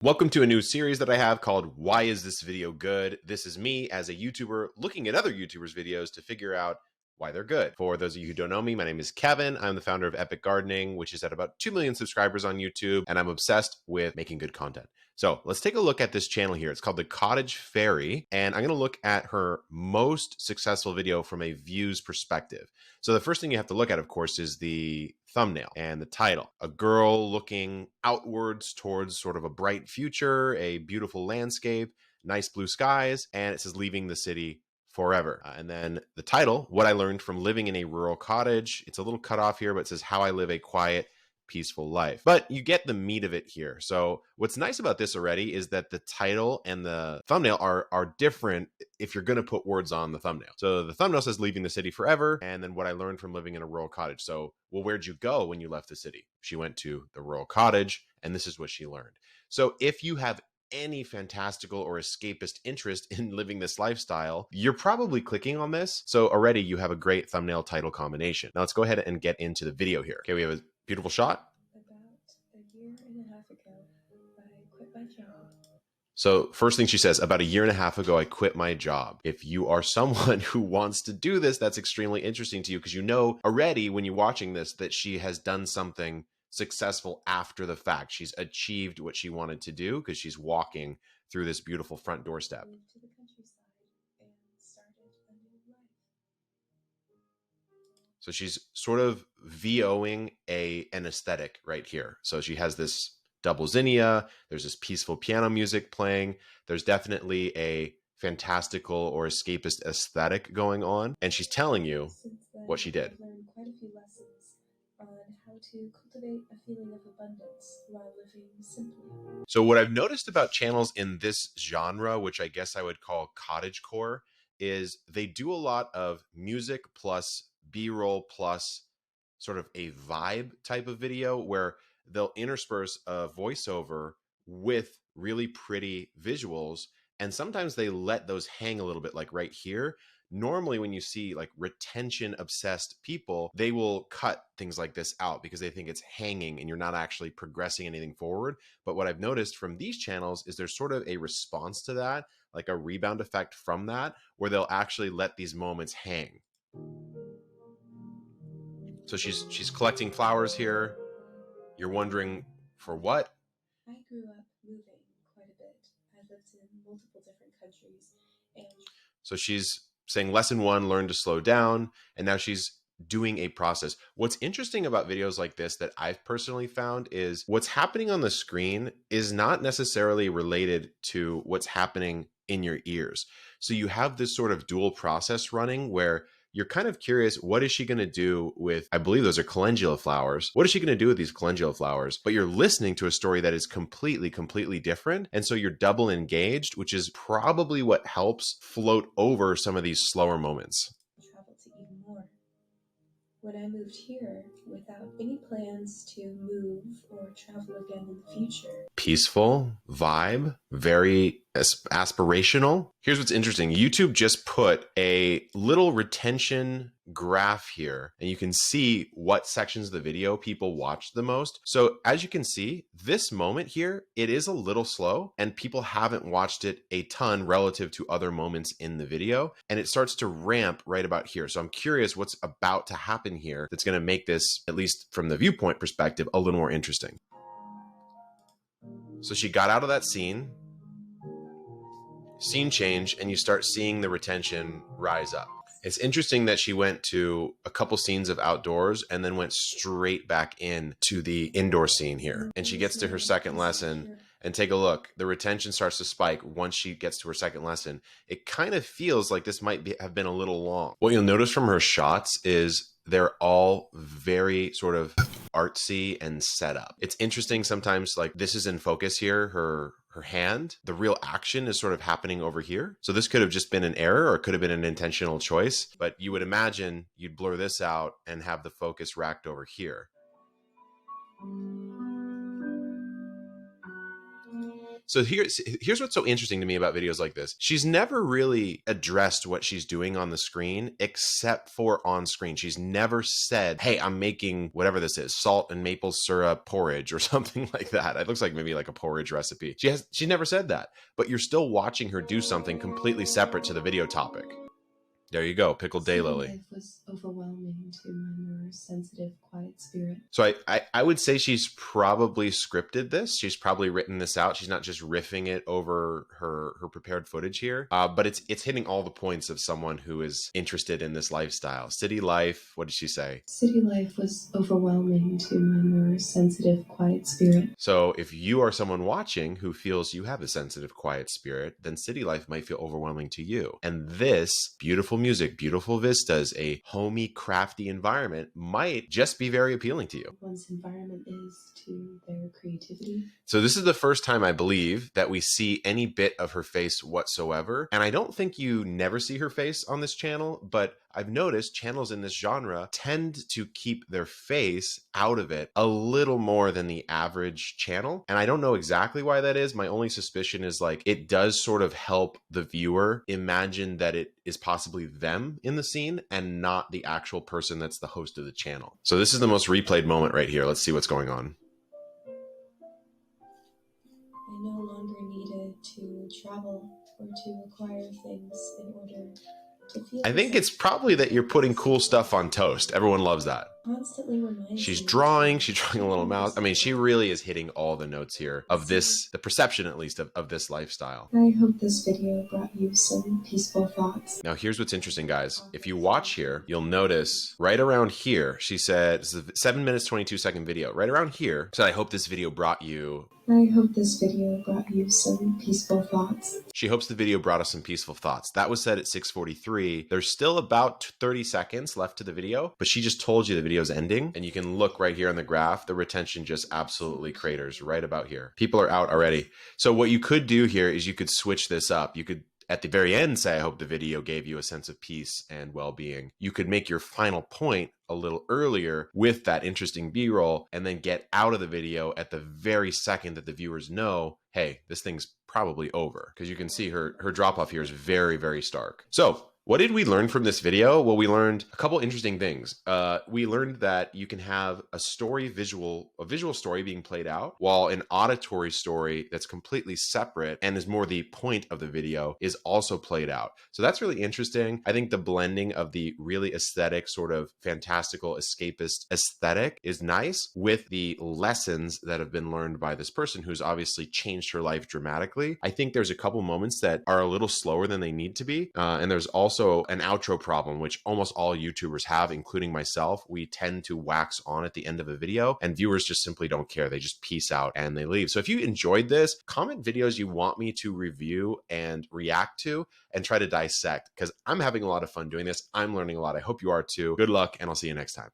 Welcome to a new series that I have called Why Is This Video Good? This is me as a YouTuber looking at other YouTubers' videos to figure out why they're good. For those of you who don't know me, my name is Kevin. I'm the founder of Epic Gardening, which is at about 2 million subscribers on YouTube, and I'm obsessed with making good content. So let's take a look at this channel here. It's called TheCottageFairy, and I'm going to look at her most successful video from a views perspective. So the first thing you have to look at, of course, is the thumbnail and the title. A girl looking outwards towards sort of a bright future, a beautiful landscape, nice blue skies, and it says leaving the city forever. And then the title, What I Learned from Living in a Rural Cottage. It's a little cut off here, but it says how I live a quiet, peaceful life. But you get the meat of it here. So what's nice about this already is that the title and the thumbnail are different if you're going to put words on the thumbnail. So the thumbnail says leaving the city forever, and then what I learned from living in a rural cottage. So, well, where'd you go when you left the city? She went to the rural cottage, and this is what she learned. So if you have any fantastical or escapist interest in living this lifestyle, you're probably clicking on this. So already you have a great thumbnail title combination. Now let's go ahead and get into the video here. Okay, we have a beautiful shot. About a year and a half ago, I quit my job. So first thing she says, about a year and a half ago, I quit my job. If you are someone who wants to do this, that's extremely interesting to you because you know already when you're watching this that she has done something successful after the fact. She's achieved what she wanted to do because she's walking through this beautiful front doorstep. Moved to the countryside and started a new life. So she's sort of VOing an aesthetic right here. So she has this double zinnia. There's this peaceful piano music playing. There's definitely a fantastical or escapist aesthetic going on. And she's telling you Since then, what she did. I've learned quite a few lessons on how to cultivate a feeling of abundance while living simply. So what I've noticed about channels in this genre, which I guess I would call cottagecore, is they do a lot of music plus B-roll plus sort of a vibe type of video where they'll intersperse a voiceover with really pretty visuals. And sometimes they let those hang a little bit, like right here. Normally, when you see like retention obsessed people, they will cut things like this out because they think it's hanging and you're not actually progressing anything forward. But what I've noticed from these channels is there's sort of a response to that, like a rebound effect from that, where they'll actually let these moments hang. So she's collecting flowers here. You're wondering for what? I grew up moving quite a bit. I lived in multiple different countries, and so she's saying lesson one, learn to slow down. And now she's doing a process. What's interesting about videos like this that I've personally found is what's happening on the screen is not necessarily related to what's happening in your ears. So you have this sort of dual process running where you're kind of curious, what is she going to do with, I believe those are calendula flowers. What is she going to do with these calendula flowers? But you're listening to a story that is completely different. And so you're double engaged, which is probably what helps float over some of these slower moments. traveled to even more. When I moved here without any plans to move or travel again in the future. Peaceful vibe, very aspirational. Here's what's interesting. YouTube just put a little retention graph here, and you can see what sections of the video people watched the most. So as you can see, this moment here, it is a little slow, and people haven't watched it a ton relative to other moments in the video, and it starts to ramp right about here. So I'm curious what's about to happen here that's going to make this, at least from the viewpoint perspective, a little more interesting. So she got out of that scene change, and you start seeing the retention rise up. It's interesting that she went to a couple scenes of outdoors and then went straight back in to the indoor scene here. And she gets to her second lesson, and take a look. The retention starts to spike once she gets to her second lesson. It kind of feels like this might have been a little long. What you'll notice from her shots is they're all very sort of artsy and set up. It's interesting sometimes, like this is in focus here, her hand. The real action is sort of happening over here. So this could have just been an error or it could have been an intentional choice, but you would imagine you'd blur this out and have the focus racked over here. So here's what's so interesting to me about videos like this. She's never really addressed what she's doing on the screen except for on screen. She's never said, hey, I'm making whatever this is, salt and maple syrup porridge or something like that. It looks like maybe like a porridge recipe. She never said that, but you're still watching her do something completely separate to the video topic. There you go, pickled daylily. Life was overwhelming to my more sensitive, quiet spirit. So I would say she's probably scripted this. She's probably written this out. She's not just riffing it over her prepared footage here. But it's hitting all the points of someone who is interested in this lifestyle. City life, what did she say? City life was overwhelming to my more sensitive, quiet spirit. So if you are someone watching who feels you have a sensitive, quiet spirit, then city life might feel overwhelming to you. And this beautiful music, beautiful vistas, a homey, crafty environment might just be very appealing to you. One's environment is to their creativity. So this is the first time I believe that we see any bit of her face whatsoever. And I don't think you never see her face on this channel, but I've noticed channels in this genre tend to keep their face out of it a little more than the average channel. And I don't know exactly why that is. My only suspicion is like, it does sort of help the viewer imagine that it is possibly them in the scene and not the actual person that's the host of the channel. So this is the most replayed moment right here. Let's see what's going on. I no longer needed to travel or to acquire things in order to feel. I think it's probably that you're putting cool stuff on toast. Everyone loves that. Constantly reminds She's me drawing a little mouse. I mean, she really is hitting all the notes here of this, the perception at least of this lifestyle. I hope this video brought you some peaceful thoughts. Now, here's what's interesting, guys. If you watch here, you'll notice right around here, she said, this is a 7 minutes, 22-second video. Right around here, said, I hope this video brought you. I hope this video brought you some peaceful thoughts. She hopes the video brought us some peaceful thoughts. That was said at 6:43. There's still about 30 seconds left to the video, but she just told you the video's ending. And you can look right here on the graph. The retention just absolutely craters right about here. People are out already. So what you could do here is you could switch this up. You could at the very end say, I hope the video gave you a sense of peace and well-being. You could make your final point a little earlier with that interesting B-roll and then get out of the video at the very second that the viewers know, hey, this thing's probably over. Because you can see her drop-off here is very, very stark. So what did we learn from this video? Well, we learned a couple interesting things. We learned that you can have a visual story being played out, while an auditory story that's completely separate and is more the point of the video is also played out. So that's really interesting. I think the blending of the really aesthetic, sort of fantastical, escapist aesthetic is nice with the lessons that have been learned by this person who's obviously changed her life dramatically. I think there's a couple moments that are a little slower than they need to be. And there's also an outro problem, which almost all YouTubers have, including myself. We tend to wax on at the end of a video and viewers just simply don't care. They just peace out and they leave. So if you enjoyed this, comment videos you want me to review and react to and try to dissect, because I'm having a lot of fun doing this. I'm learning a lot. I hope you are too. Good luck, and I'll see you next time.